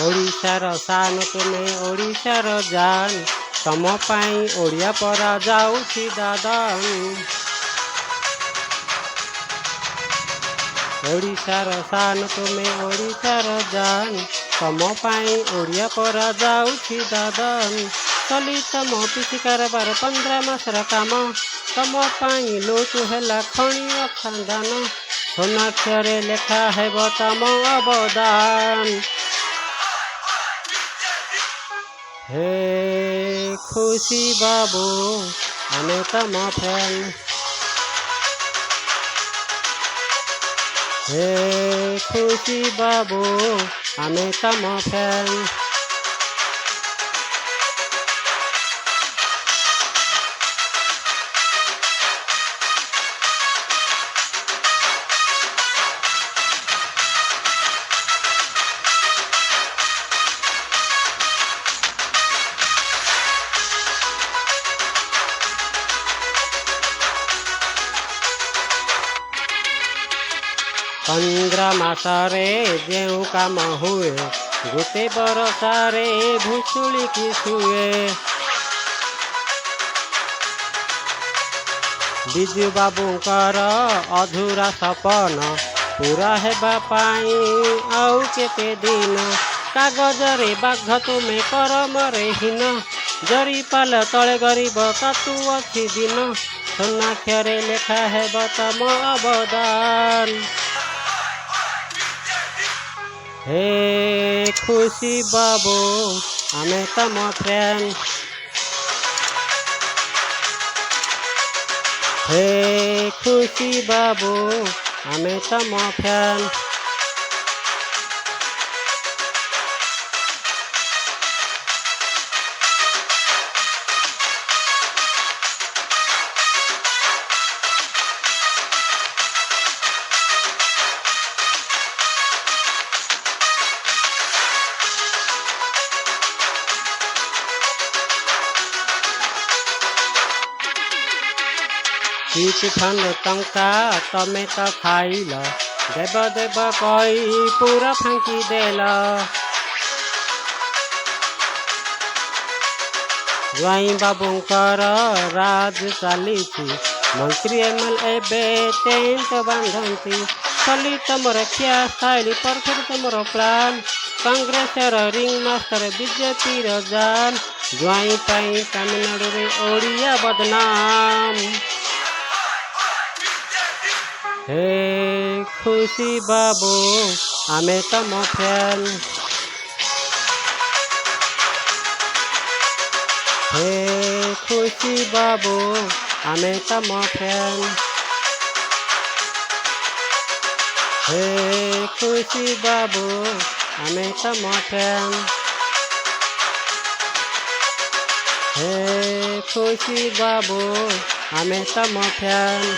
ओडिशार शान तुमे ओडिशार जान तम पाई ओडिया परा जाउछि दादन। ओडिशार शान तुमे ओडिशार जान तम पाई ओडिया परा जाउछि दादन। चली तम पिछि कारबार 15 मासर काम तम पाई लोचु हेला खणीय खानदान। सोनाक्षरे लेखा हेब तम अवदान। हे खुशी बाबू आमे तम फैन। हे खुशी बाबू आमे तम फैन। पंद्रह मासरे जेउ काम हुए गोटे बरसारे भुसुड़ी की शुए। बिजू बाबूंकर अधूरा सपन पूरा हेबा पाई आउ केते दिन। कागजरे बाघ तुमे करमरे हीन जरीपाल तले गरीब कातु अछि दिन। सोनाक्षरे लेखा हेब तम अवदान। हे खुशी बाबू आमे तम फैन। हे खुशी बाबू आमे तम फैन। चिट फंड टंका तमे तो खाइल देव देव कई पूरा फांकी देल। ज्वाई बाबूंकर राज चलीछि मंत्री एमएलए टेंट बांधती। चली तुमर खिया स्टाइल परफेक्ट तुमर plan Congress ring master BJP जान। ज्वाई पाई तमिलनाडु रे ओडिया बदनाम। हे खुशी बाबू आमे तम फैन। हे खुशी बाबू आमे तम फैन। हे खुशी बाबू आमे तम फैन। हे खुशी बाबू आमे तम फैन।